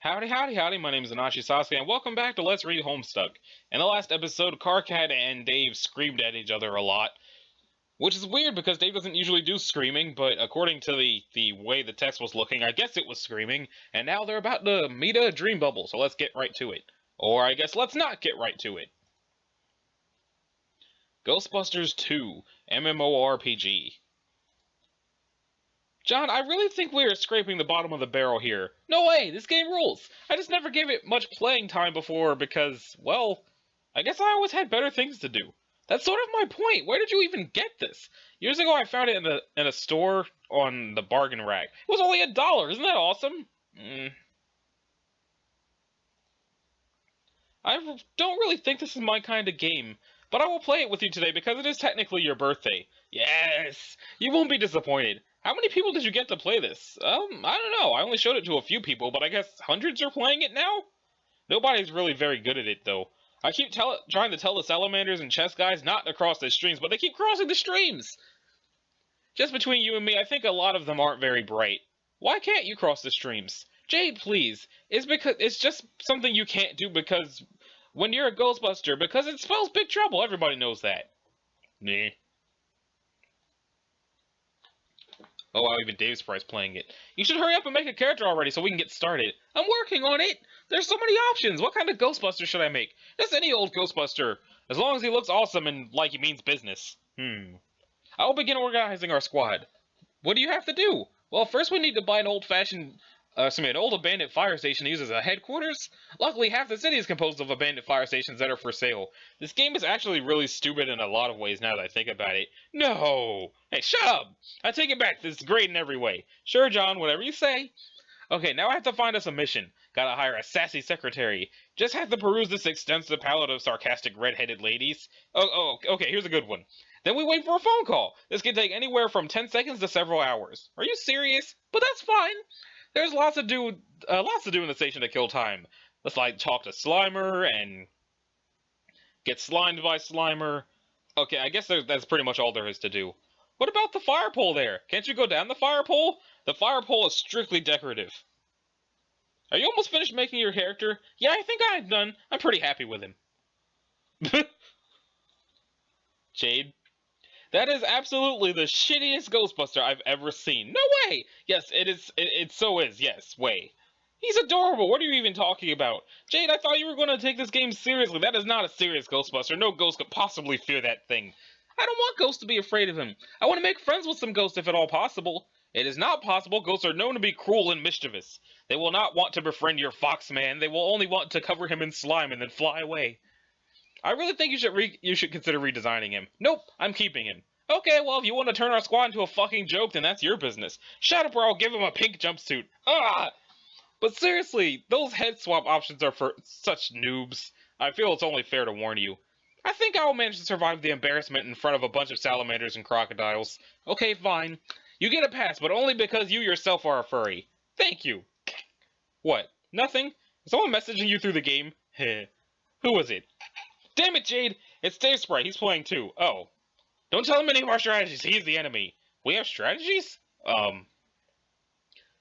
Howdy, howdy, howdy, my name is Anachi Sasuke, and welcome back to Let's Read Homestuck. In the last episode, Carcat and Dave screamed at each other a lot, which is weird because Dave doesn't usually do screaming, but according to the way the text was looking, I guess it was screaming, and now they're about to meet a dream bubble, so let's get right to it. Or I guess let's not get right to it. Ghostbusters 2, MMORPG. John, I really think we are scraping the bottom of the barrel here. No way, this game rules! I just never gave it much playing time before because, well, I guess I always had better things to do. That's sort of my point. Where did you even get this? Years ago I found it in a store on the bargain rack. It was only $1, isn't that awesome? I don't really think this is my kind of game, but I will play it with you today because it is technically your birthday. Yes! You won't be disappointed. How many people did you get to play this? I don't know. I only showed it to a few people, but I guess hundreds are playing it now? Nobody's really very good at it, though. I keep trying to tell the salamanders and chess guys not to cross the streams, but they keep crossing the streams! Just between you and me, I think a lot of them aren't very bright. Why can't you cross the streams? Jade, please. It's just something you can't do because when you're a Ghostbuster, because it spells big trouble. Everybody knows that. Meh. Oh wow, even Dave Sprite's playing it. You should hurry up and make a character already so we can get started. I'm working on it! There's so many options! What kind of Ghostbuster should I make? Just any old Ghostbuster. As long as he looks awesome and like he means business. I will begin organizing our squad. What do you have to do? Well, first we need to buy an an old abandoned fire station to use as a headquarters. Luckily, half the city is composed of abandoned fire stations that are for sale. This game is actually really stupid in a lot of ways now that I think about it. No! Hey, shut up! I take it back, this is great in every way. Sure, John, whatever you say. Okay, now I have to find us a mission. Gotta hire a sassy secretary. Just have to peruse this extensive palette of sarcastic red-headed ladies. Okay, here's a good one. Then we wait for a phone call. This can take anywhere from 10 seconds to several hours. Are you serious? But that's fine. There's lots to do in the station to kill time. Let's like talk to Slimer and get slimed by Slimer. Okay, I guess that's pretty much all there is to do. What about the fire pole there? Can't you go down the fire pole? The fire pole is strictly decorative. Are you almost finished making your character? Yeah, I think I'm done. I'm pretty happy with him. Jade? That is absolutely the shittiest Ghostbuster I've ever seen. No way! Yes, it so is. Yes, way. He's adorable. What are you even talking about? Jade, I thought you were going to take this game seriously. That is not a serious Ghostbuster. No ghost could possibly fear that thing. I don't want ghosts to be afraid of him. I want to make friends with some ghosts if at all possible. It is not possible. Ghosts are known to be cruel and mischievous. They will not want to befriend your fox man. They will only want to cover him in slime and then fly away. I really think you should consider redesigning him. Nope, I'm keeping him. Okay, well, if you want to turn our squad into a fucking joke, then that's your business. Shut up or I'll give him a pink jumpsuit. Ah! But seriously, those head swap options are for such noobs. I feel it's only fair to warn you. I think I will manage to survive the embarrassment in front of a bunch of salamanders and crocodiles. Okay, fine. You get a pass, but only because you yourself are a furry. Thank you. What? Nothing? Is someone messaging you through the game? Heh. Who was it? Damn it, Jade! It's Dave Sprite. He's playing too. Oh. Don't tell him any of our strategies. He's the enemy. We have strategies?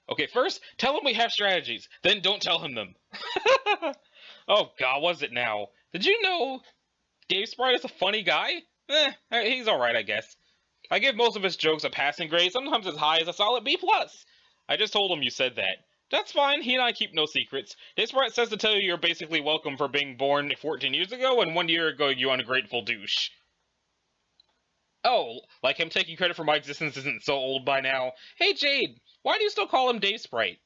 Okay, first, tell him we have strategies. Then don't tell him them. Oh, God, what's it now? Did you know Dave Sprite is a funny guy? He's alright, I guess. I give most of his jokes a passing grade, sometimes as high as a solid B+. I just told him you said that. That's fine, he and I keep no secrets. Dave Sprite says to tell you you're basically welcome for being born 14 years ago, and 1 year ago you ungrateful douche. Oh, like him taking credit for my existence isn't so old by now. Hey Jade, why do you still call him Dave Sprite?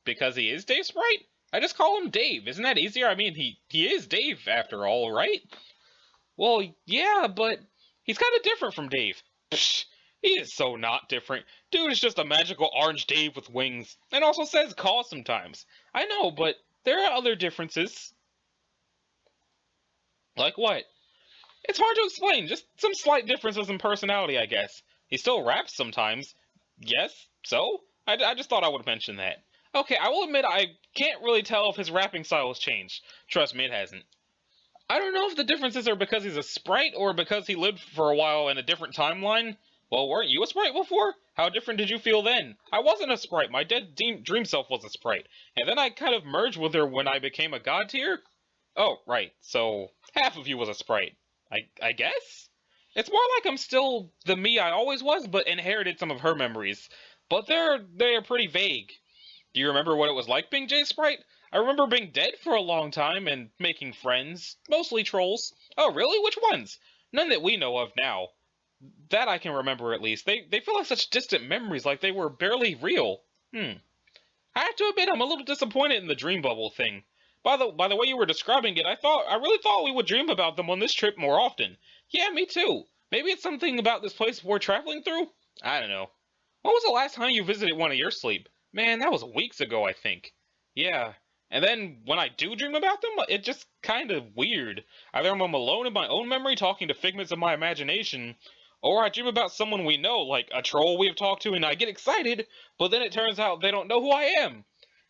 Because he is Dave Sprite? I just call him Dave, isn't that easier? I mean, he is Dave after all, right? Well, yeah, but he's kind of different from Dave. Psh, he is so not different. Dude is just a magical orange Dave with wings, and also says call sometimes. I know, but there are other differences. Like what? It's hard to explain, just some slight differences in personality, I guess. He still raps sometimes. Yes, so? I just thought I would mention that. Okay, I will admit I can't really tell if his rapping style has changed. Trust me, it hasn't. I don't know if the differences are because he's a sprite or because he lived for a while in a different timeline. Well, weren't you a sprite before? How different did you feel then? I wasn't a sprite. My dead dream self was a sprite. And then I kind of merged with her when I became a god tier? Oh, right. So, half of you was a sprite. I guess? It's more like I'm still the me I always was, but inherited some of her memories. But they're pretty vague. Do you remember what it was like being Jade's sprite? I remember being dead for a long time and making friends. Mostly trolls. Oh, really? Which ones? None that we know of now. That I can remember at least. They feel like such distant memories, like they were barely real. I have to admit I'm a little disappointed in the dream bubble thing. By the way you were describing it, I really thought we would dream about them on this trip more often. Yeah, me too. Maybe it's something about this place we're traveling through? I don't know. When was the last time you visited one of your sleep? Man, that was weeks ago, I think. Yeah. And then, when I do dream about them, it's just kind of weird. Either I'm alone in my own memory talking to figments of my imagination, or I dream about someone we know, like a troll we have talked to, and I get excited, but then it turns out they don't know who I am.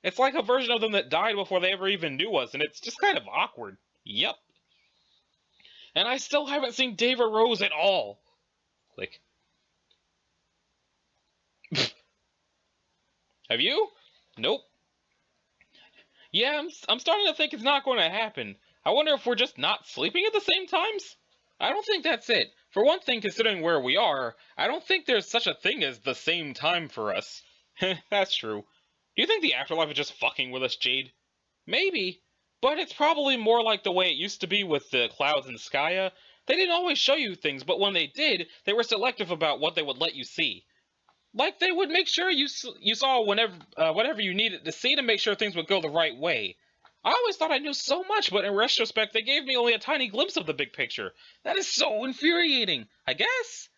It's like a version of them that died before they ever even knew us, and it's just kind of awkward. Yep. And I still haven't seen Dave or Rose at all. Click. Have you? Nope. Yeah, I'm starting to think it's not going to happen. I wonder if we're just not sleeping at the same times? I don't think that's it. For one thing, considering where we are, I don't think there's such a thing as the same time for us. That's true. Do you think the afterlife is just fucking with us, Jade? Maybe. But it's probably more like the way it used to be with the clouds and Skya. They didn't always show you things, but when they did, they were selective about what they would let you see. Like they would make sure you saw whatever you needed to see to make sure things would go the right way. I always thought I knew so much, but in retrospect, they gave me only a tiny glimpse of the big picture. That is so infuriating, I guess.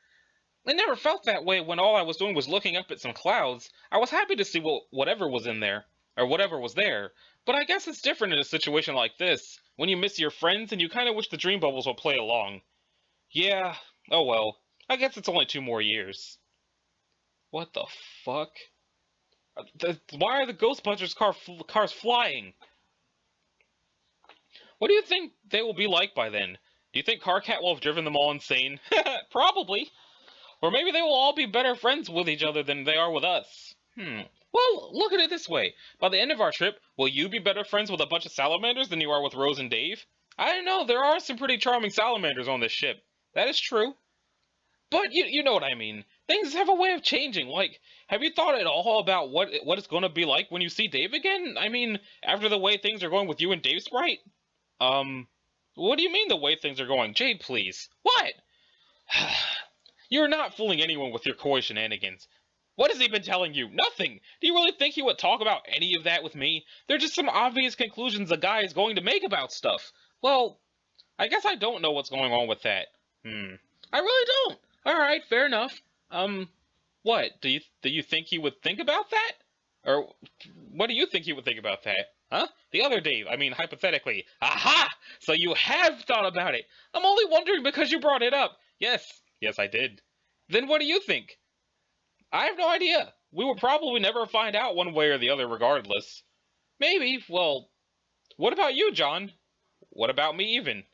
It never felt that way when all I was doing was looking up at some clouds. I was happy to see whatever was in there, or whatever was there. But I guess it's different in a situation like this, when you miss your friends and you kind of wish the dream bubbles would play along. Yeah, oh well. I guess it's only 2 more years. What the fuck? Why are the Ghostbusters cars flying? What do you think they will be like by then? Do you think Carcat will have driven them all insane? Probably. Or maybe they will all be better friends with each other than they are with us. Well, look at it this way. By the end of our trip, will you be better friends with a bunch of salamanders than you are with Rose and Dave? I don't know, there are some pretty charming salamanders on this ship. That is true. But you know what I mean. Things have a way of changing. Like, have you thought at all about what it's going to be like when you see Dave again? I mean, after the way things are going with you and Dave Sprite? What do you mean the way things are going? Jade, please. What? You're not fooling anyone with your coy shenanigans. What has he been telling you? Nothing! Do you really think he would talk about any of that with me? They're just some obvious conclusions a guy is going to make about stuff. Well, I guess I don't know what's going on with that. I really don't. Alright, fair enough. What? Do you think he would think about that? Or, what do you think he would think about that? Huh? The other Dave, I mean, hypothetically. Aha! So you have thought about it! I'm only wondering because you brought it up. Yes, I did. Then what do you think? I have no idea. We will probably never find out one way or the other regardless. Maybe, well, what about you, John? What about me even?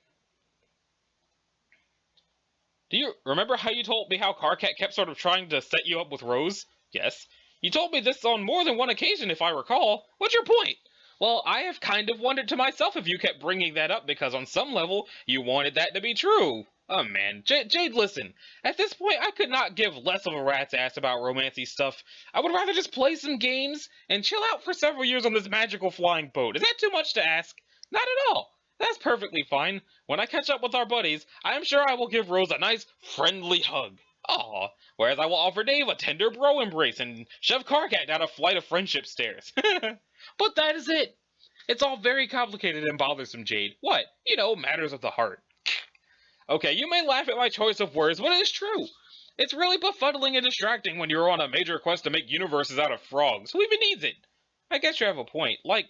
Do you remember how you told me how Carcat kept sort of trying to set you up with Rose? Yes. You told me this on more than one occasion, if I recall. What's your point? Well, I have kind of wondered to myself if you kept bringing that up because on some level, you wanted that to be true. Oh man, Jade, listen. At this point, I could not give less of a rat's ass about romancy stuff. I would rather just play some games and chill out for several years on this magical flying boat. Is that too much to ask? Not at all. That's perfectly fine. When I catch up with our buddies, I am sure I will give Rose a nice, friendly hug. Aw, whereas I will offer Dave a tender bro embrace and shove Carcat down a flight of friendship stairs. But that is it. It's all very complicated and bothersome, Jade. What? You know, matters of the heart. Okay, you may laugh at my choice of words, but it is true. It's really befuddling and distracting when you're on a major quest to make universes out of frogs. Who even needs it? I guess you have a point. Like,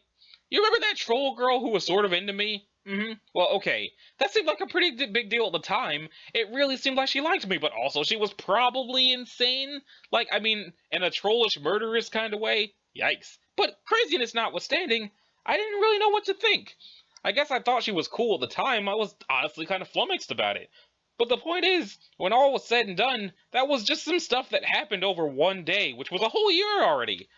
you remember that troll girl who was sort of into me? Well, okay. That seemed like a pretty big deal at the time. It really seemed like she liked me, but also she was probably insane. Like, I mean, in a trollish, murderous kind of way. Yikes. But craziness notwithstanding, I didn't really know what to think. I guess I thought she was cool at the time. I was honestly kind of flummoxed about it. But the point is, when all was said and done, that was just some stuff that happened over one day, which was a whole year already.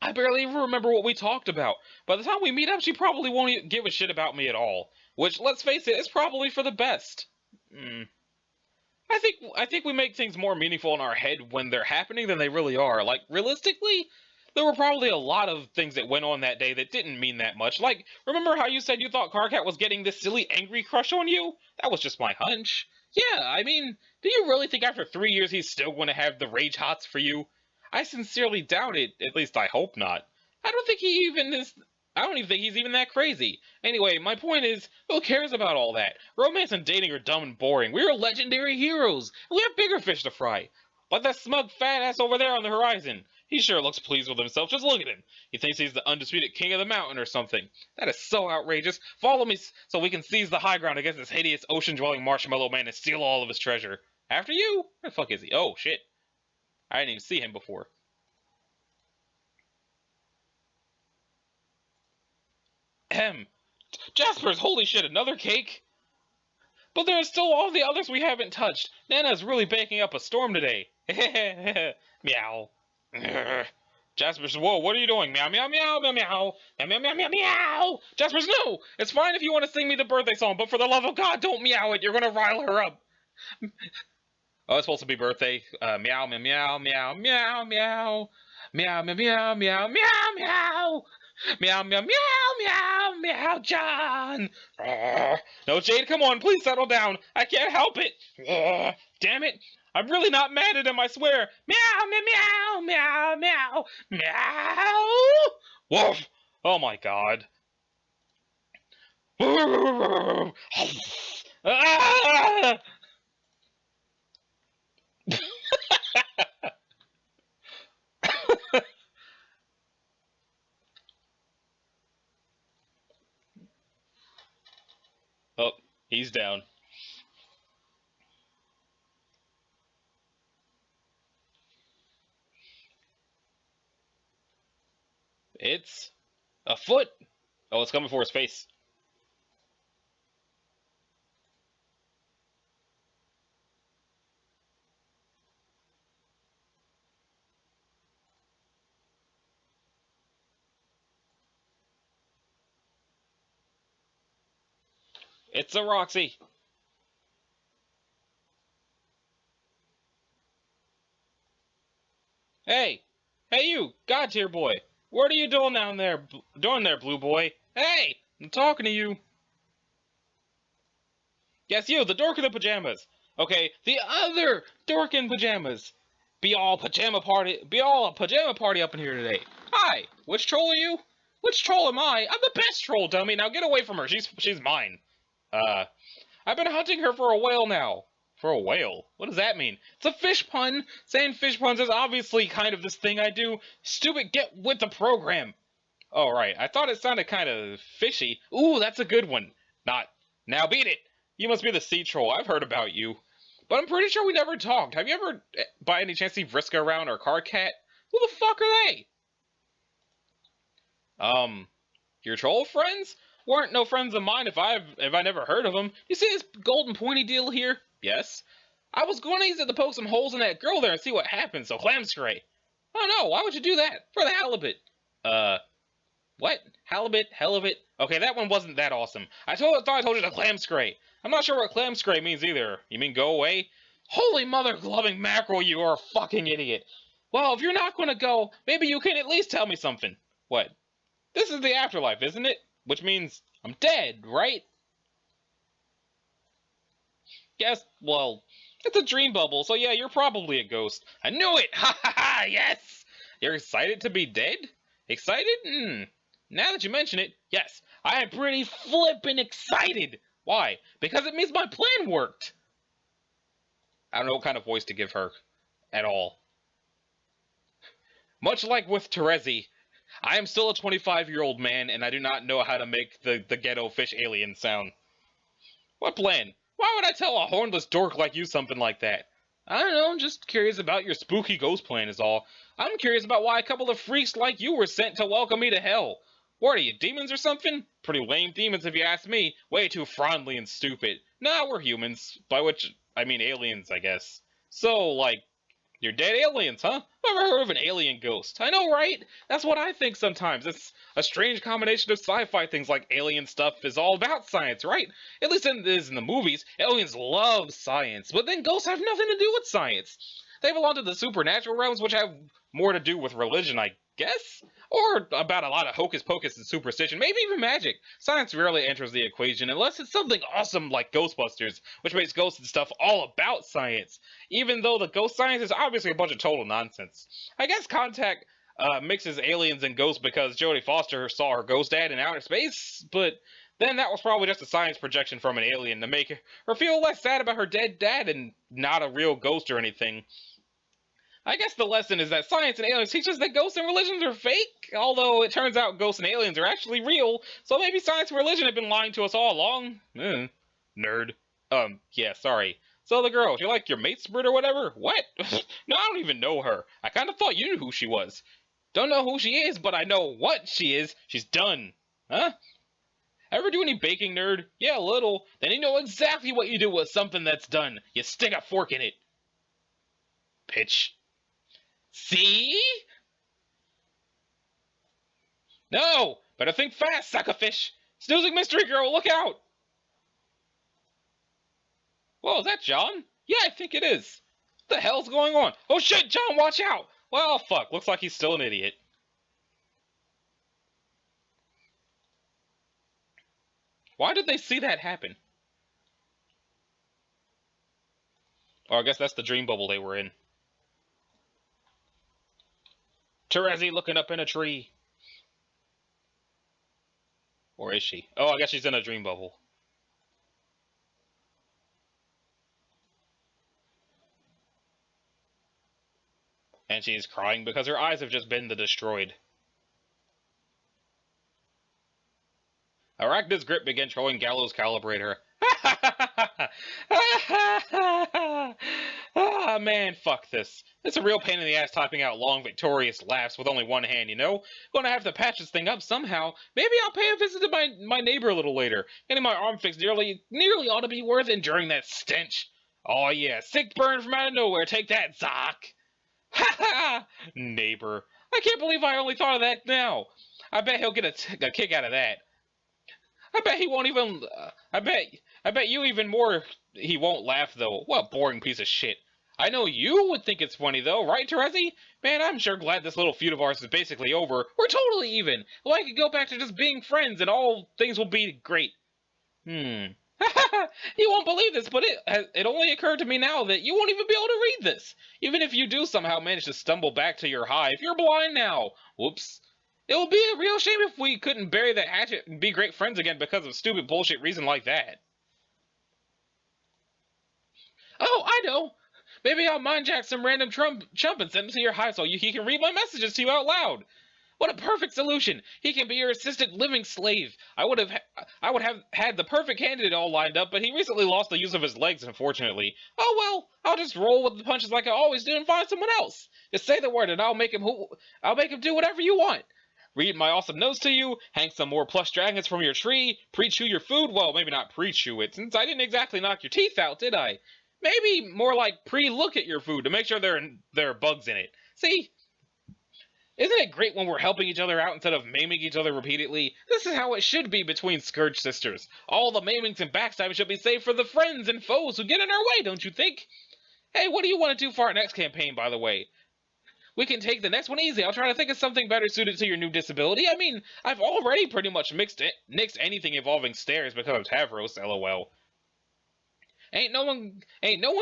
I barely even remember what we talked about. By the time we meet up, she probably won't give a shit about me at all. Which, let's face it, is probably for the best. I think we make things more meaningful in our head when they're happening than they really are. Like, realistically, there were probably a lot of things that went on that day that didn't mean that much. Like, remember how you said you thought Carcat was getting this silly angry crush on you? That was just my hunch. Yeah, I mean, do you really think after 3 years he's still going to have the rage hots for you? I sincerely doubt it, at least I hope not. I don't even think he's even that crazy. Anyway, my point is, who cares about all that? Romance and dating are dumb and boring. We are legendary heroes. We have bigger fish to fry. Like that smug fat ass over there on the horizon. He sure looks pleased with himself. Just look at him. He thinks he's the undisputed king of the mountain or something. That is so outrageous. Follow me so we can seize the high ground against this hideous ocean-dwelling marshmallow man and steal all of his treasure. After you? Where the fuck is he? Oh, shit. I didn't even see him before. Ahem. Jasper's, holy shit, another cake? But there are still all the others we haven't touched. Nana's really baking up a storm today. Meow. Jasper's, whoa, what are you doing? Meow, meow, meow, meow, meow. Meow, meow, meow, meow, meow. Jasper's, no! It's fine if you want to sing me the birthday song, but for the love of God, don't meow it. You're going to rile her up. Oh, it's supposed to be birthday. Meow, meow, meow, meow, meow, meow. Meow, meow, meow, meow, meow, meow. Meow, meow, meow, meow, meow, John. No, Jade, come on, please settle down. I can't help it. Damn it. I'm really not mad at him, I swear. Meow, meow, meow, meow, meow, meow. Woof. Oh, my God. Ah! Oh, he's down. It's a foot. Oh, it's coming for his face. It's a Roxy. Hey, hey you, God tier boy. What are you doing down there, blue boy? Hey, I'm talking to you. Yes, you, the dork in the pajamas. Okay, the other dork in pajamas. Be all a pajama party up in here today. Hi, which troll are you? Which troll am I? I'm the best troll, dummy. Now get away from her. She's mine. I've been hunting her for a whale now. For a whale? What does that mean? It's a fish pun. Saying fish puns is obviously kind of this thing I do. Stupid, get with the program. Oh, right. I thought it sounded kind of fishy. Ooh, that's a good one. Not. Now beat it. You must be the sea troll. I've heard about you. But I'm pretty sure we never talked. Have you ever, by any chance, seen Vriska around or Carcat? Who the fuck are they? Your troll friends? Weren't no friends of mine if I never heard of them. You see this golden pointy deal here? Yes. I was going to use it to poke some holes in that girl there and see what happens, so clam scray. Oh no, why would you do that? For the halibut. What? Halibut? Halibut? Okay, that one wasn't that awesome. I thought I told you to clam scray. I'm not sure what clam scray means either. You mean go away? Holy mother-gloving mackerel, you are a fucking idiot. Well, if you're not going to go, maybe you can at least tell me something. What? This is the afterlife, isn't it? Which means I'm dead, right? Yes, well, it's a dream bubble, so yeah, you're probably a ghost. I knew it! Ha ha ha, yes! You're excited to be dead? Excited? Now that you mention it, yes, I am pretty flippin' excited! Why? Because it means my plan worked! I don't know what kind of voice to give her. At all. Much like with Terezi, I am still a 25-year-old man, and I do not know how to make the ghetto fish alien sound. What plan? Why would I tell a hornless dork like you something like that? I don't know, I'm just curious about your spooky ghost plan is all. I'm curious about why a couple of freaks like you were sent to welcome me to hell. What are you, demons or something? Pretty lame demons if you ask me. Way too friendly and stupid. Nah, we're humans. By which, I mean aliens, I guess. So, like, you're dead aliens, huh? Never heard of an alien ghost. I know, right? That's what I think sometimes. It's a strange combination of sci-fi things like alien stuff is all about science, right? At least in the movies, aliens love science, but then ghosts have nothing to do with science. They belong to the supernatural realms, which have more to do with religion, I guess? Or about a lot of hocus pocus and superstition, maybe even magic. Science rarely enters the equation unless it's something awesome like Ghostbusters, which makes ghosts and stuff all about science. Even though the ghost science is obviously a bunch of total nonsense. I guess Contact mixes aliens and ghosts because Jodie Foster saw her ghost dad in outer space, but then that was probably just a science projection from an alien to make her feel less sad about her dead dad and not a real ghost or anything. I guess the lesson is that science and aliens teach us that ghosts and religions are fake, although it turns out ghosts and aliens are actually real, so maybe science and religion have been lying to us all along. Nerd. Yeah, sorry. So the girl, she like your mate's bird or whatever? What? No, I don't even know her. I kind of thought you knew who she was. Don't know who she is, but I know what she is. She's done. Huh? Ever do any baking, nerd? Yeah, a little. Then you know exactly what you do with something that's done. You stick a fork in it. Pitch. See? No! Better think fast, suckerfish! Snoozing mystery girl, look out! Whoa, is that John? Yeah, I think it is. What the hell's going on? Oh shit, John, watch out! Well, fuck, looks like he's still an idiot. Why did they see that happen? Oh, I guess that's the dream bubble they were in. Terezi looking up in a tree. Or is she? Oh, I guess she's in a dream bubble. And she's crying because her eyes have just been destroyed. Arachna's grip began trolling Gallows Calibrator. Ah, man, fuck this. It's a real pain in the ass typing out long, victorious laughs with only one hand, you know? Gonna have to patch this thing up somehow. Maybe I'll pay a visit to my neighbor a little later. Getting my arm fixed nearly ought to be worth enduring that stench. Oh yeah, sick burn from out of nowhere. Take that, Zoc. Ha ha! Neighbor. I can't believe I only thought of that now. I bet he'll get a kick out of that. I bet he won't even. I bet you even more. He won't laugh though. What a boring piece of shit. I know you would think it's funny though, right, Terezi? Man, I'm sure glad this little feud of ours is basically over. We're totally even. Well, I could go back to just being friends, and all things will be great. You won't believe this, but it only occurred to me now that you won't even be able to read this. Even if you do somehow manage to stumble back to your hive, you're blind now. Whoops. It would be a real shame if we couldn't bury that hatchet and be great friends again because of stupid bullshit reason like that. Oh, I know. Maybe I'll mind jack some random chump and send him to your hive so he can read my messages to you out loud. What a perfect solution! He can be your assistant living slave. I would have had the perfect candidate all lined up, but he recently lost the use of his legs, unfortunately. Oh well, I'll just roll with the punches like I always do and find someone else. Just say the word and I'll make him do whatever you want. Read my awesome notes to you, hang some more plush dragons from your tree, pre-chew your food. Well, maybe not pre-chew it, since I didn't exactly knock your teeth out, did I? Maybe more like pre-look at your food to make sure there are bugs in it. See? Isn't it great when we're helping each other out instead of maiming each other repeatedly? This is how it should be between Scourge sisters. All the maimings and backstabbing should be saved for the friends and foes who get in our way, don't you think? Hey, what do you want to do for our next campaign, by the way? We can take the next one easy. I'll try to think of something better suited to your new disability. I mean, I've already pretty much nixed anything involving stairs because of Tavros, lol. Ain't no one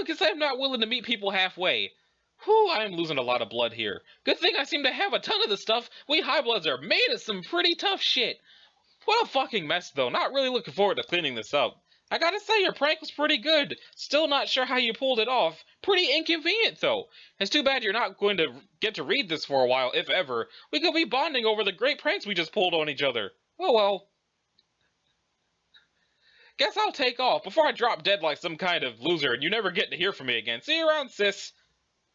can say I'm not willing to meet people halfway. Whew, I'm losing a lot of blood here. Good thing I seem to have a ton of the stuff. We Highbloods are made of some pretty tough shit. What a fucking mess, though. Not really looking forward to cleaning this up. I gotta say, your prank was pretty good. Still not sure how you pulled it off. Pretty inconvenient, though. It's too bad you're not going to get to read this for a while, if ever. We could be bonding over the great pranks we just pulled on each other. Oh well. Guess I'll take off before I drop dead like some kind of loser and you never get to hear from me again. See you around, sis.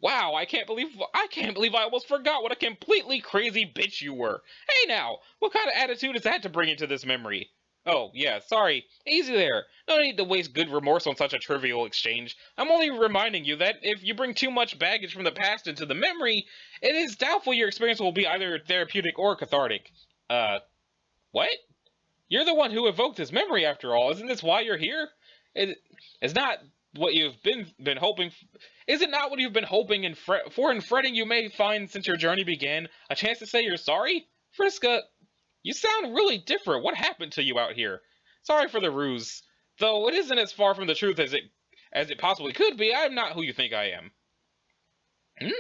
Wow, I can't believe I almost forgot what a completely crazy bitch you were. Hey now, what kind of attitude is that to bring into this memory? Oh, yeah, sorry. Easy there. No need to waste good remorse on such a trivial exchange. I'm only reminding you that if you bring too much baggage from the past into the memory, it is doubtful your experience will be either therapeutic or cathartic. What? You're the one who evoked this memory after all. Isn't this why you're here? It is not what you've been hoping. Is it not what you've been hoping and for and fretting you may find since your journey began? A chance to say you're sorry? Friska, you sound really different. What happened to you out here? Sorry for the ruse. Though it isn't as far from the truth as it possibly could be, I'm not who you think I am. Hmm?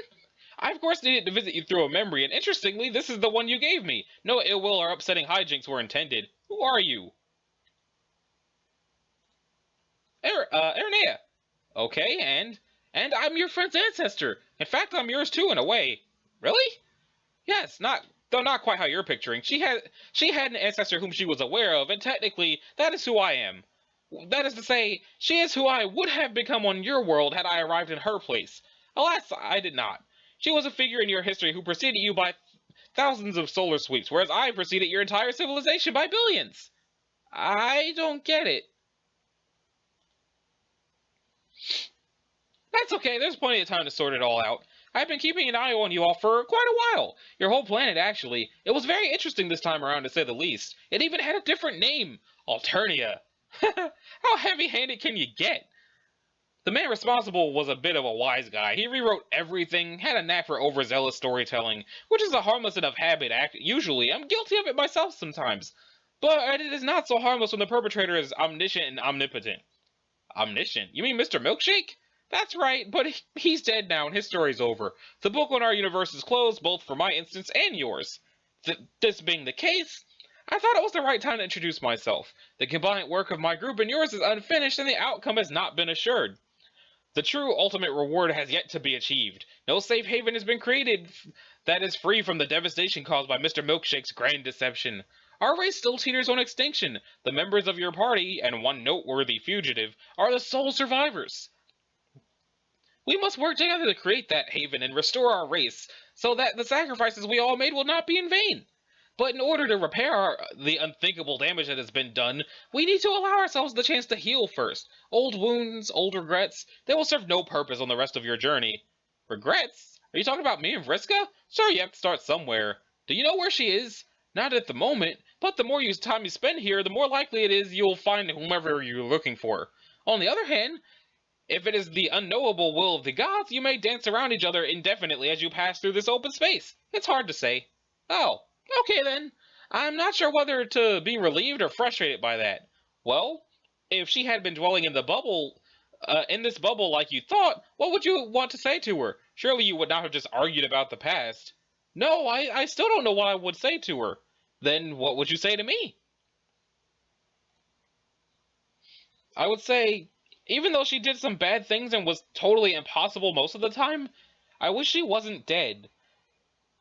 I of course needed to visit you through a memory, and interestingly, this is the one you gave me. No ill will or upsetting hijinks were intended. Who are you? Ernea. Okay, and I'm your friend's ancestor. In fact, I'm yours too, in a way. Really? Yes, though not quite how you're picturing. She had an ancestor whom she was aware of, and technically, that is who I am. That is to say, she is who I would have become on your world had I arrived in her place. Alas, I did not. She was a figure in your history who preceded you by thousands of solar sweeps, whereas I preceded your entire civilization by billions. I don't get it. That's okay, there's plenty of time to sort it all out. I've been keeping an eye on you all for quite a while. Your whole planet, actually. It was very interesting this time around, to say the least. It even had a different name. Alternia. How heavy-handed can you get? The man responsible was a bit of a wise guy. He rewrote everything, had a knack for overzealous storytelling, which is a harmless enough habit, usually. I'm guilty of it myself sometimes. But it is not so harmless when the perpetrator is omniscient and omnipotent. Omniscient? You mean Mr. Milkshake? That's right, but he's dead now and his story's over. The book on our universe is closed, both for my instance and yours. This being the case, I thought it was the right time to introduce myself. The combined work of my group and yours is unfinished and the outcome has not been assured. The true ultimate reward has yet to be achieved. No safe haven has been created that is free from the devastation caused by Mr. Milkshake's grand deception. Our race still teeters on extinction. The members of your party, and one noteworthy fugitive, are the sole survivors. We must work together to create that haven and restore our race, so that the sacrifices we all made will not be in vain. But in order to repair the unthinkable damage that has been done, we need to allow ourselves the chance to heal first. Old wounds, old regrets, they will serve no purpose on the rest of your journey. Regrets? Are you talking about me and Vriska? Sure, you have to start somewhere. Do you know where she is? Not at the moment, but the more time you spend here, the more likely it is you'll find whomever you're looking for. On the other hand, if it is the unknowable will of the gods, you may dance around each other indefinitely as you pass through this open space. It's hard to say. Oh, okay then. I'm not sure whether to be relieved or frustrated by that. Well, if she had been dwelling in this bubble like you thought, what would you want to say to her? Surely you would not have just argued about the past. No, I still don't know what I would say to her. Then what would you say to me? I would say, even though she did some bad things and was totally impossible most of the time, I wish she wasn't dead.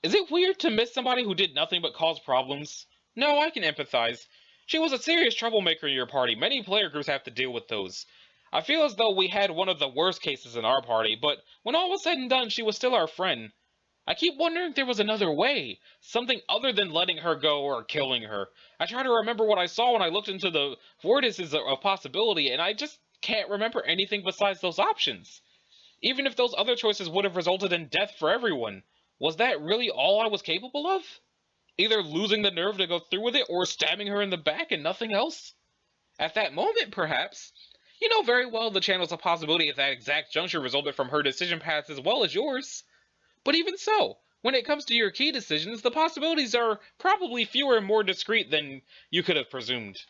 Is it weird to miss somebody who did nothing but cause problems? No, I can empathize. She was a serious troublemaker in your party. Many player groups have to deal with those. I feel as though we had one of the worst cases in our party, but when all was said and done, she was still our friend. I keep wondering if there was another way, something other than letting her go or killing her. I try to remember what I saw when I looked into the vortices of possibility, and I just can't remember anything besides those options. Even if those other choices would have resulted in death for everyone, was that really all I was capable of? Either losing the nerve to go through with it or stabbing her in the back and nothing else? At that moment, perhaps. You know very well the channels of possibility at that exact juncture resulted from her decision paths as well as yours. But even so, when it comes to your key decisions, the possibilities are probably fewer and more discrete than you could have presumed.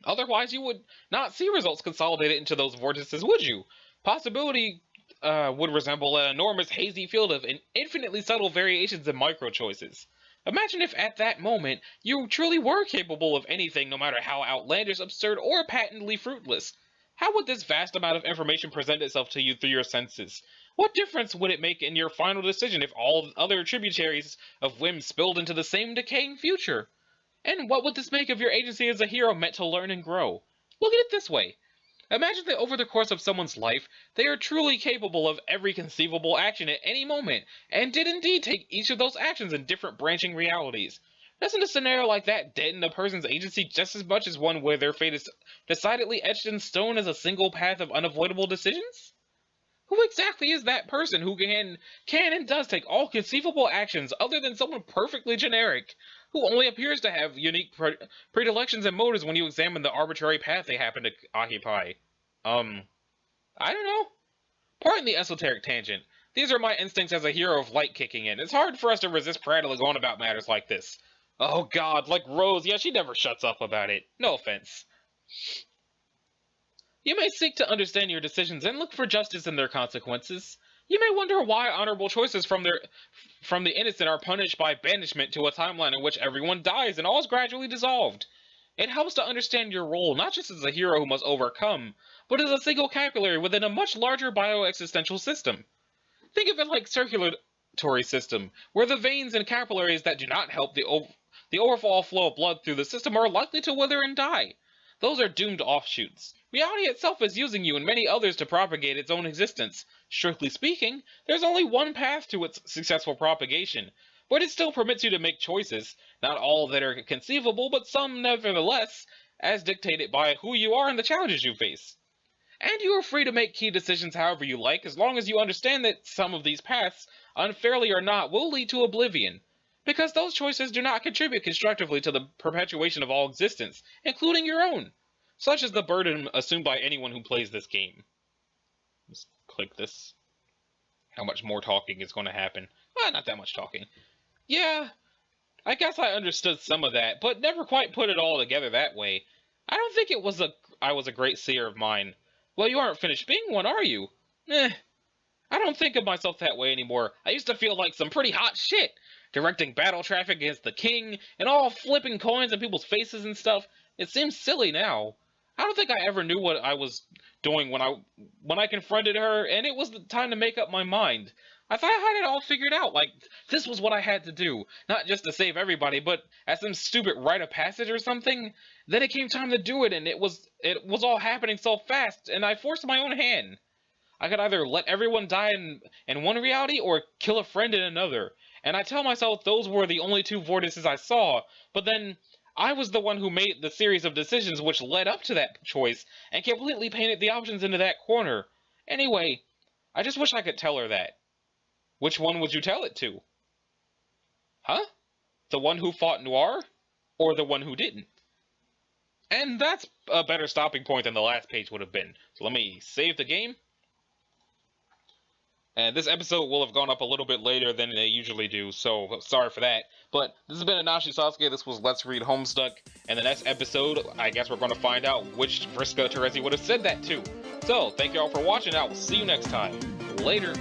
Otherwise, you would not see results consolidated into those vortices, would you? Possibility would resemble an enormous hazy field of infinitely subtle variations and micro-choices. Imagine if at that moment you truly were capable of anything, no matter how outlandish, absurd, or patently fruitless. How would this vast amount of information present itself to you through your senses? What difference would it make in your final decision if all other tributaries of whim spilled into the same decaying future? And what would this make of your agency as a hero meant to learn and grow? Look at it this way. Imagine that over the course of someone's life, they are truly capable of every conceivable action at any moment, and did indeed take each of those actions in different branching realities. Doesn't a scenario like that deaden a person's agency just as much as one where their fate is decidedly etched in stone as a single path of unavoidable decisions? Who exactly is that person who can and does take all conceivable actions other than someone perfectly generic, who only appears to have unique predilections and motives when you examine the arbitrary path they happen to occupy? I don't know. Pardon the esoteric tangent. These are my instincts as a hero of light kicking in. It's hard for us to resist prattling on about matters like this. Oh god, like Rose, yeah, she never shuts up about it. No offense. You may seek to understand your decisions and look for justice in their consequences. You may wonder why honorable choices from the innocent are punished by banishment to a timeline in which everyone dies and all is gradually dissolved. It helps to understand your role not just as a hero who must overcome, but as a single capillary within a much larger bioexistential system. Think of it like circulatory system, where the veins and capillaries that do not help the overall flow of blood through the system are likely to wither and die. Those are doomed offshoots. Reality itself is using you and many others to propagate its own existence. Strictly speaking, there's only one path to its successful propagation, but it still permits you to make choices, not all that are conceivable, but some nevertheless, as dictated by who you are and the challenges you face. And you are free to make key decisions however you like, as long as you understand that some of these paths, unfairly or not, will lead to oblivion. Because those choices do not contribute constructively to the perpetuation of all existence, including your own. Such is the burden assumed by anyone who plays this game. Let's click this. How much more talking is going to happen? Well, not that much talking. Yeah, I guess I understood some of that, but never quite put it all together that way. I don't think I was a great seer of mine. Well, you aren't finished being one, are you? I don't think of myself that way anymore. I used to feel like some pretty hot shit, directing battle traffic against the king, and all flipping coins in people's faces and stuff. It seems silly now. I don't think I ever knew what I was doing when I confronted her, and it was the time to make up my mind. I thought I had it all figured out, like, this was what I had to do, not just to save everybody, but as some stupid rite of passage or something. Then it came time to do it, and it was all happening so fast, and I forced my own hand. I could either let everyone die in one reality, or kill a friend in another, and I tell myself those were the only two vortices I saw, but then I was the one who made the series of decisions which led up to that choice, and completely painted the options into that corner. Anyway, I just wish I could tell her that. Which one would you tell it to? Huh? The one who fought Noir? Or the one who didn't? And that's a better stopping point than the last page would have been. So let me save the game. And this episode will have gone up a little bit later than they usually do, so sorry for that. But this has been Anashi Sasuke, this was Let's Read Homestuck, and the next episode, I guess we're going to find out which Vriska Terezi would have said that to. So, thank you all for watching, I will see you next time. Later!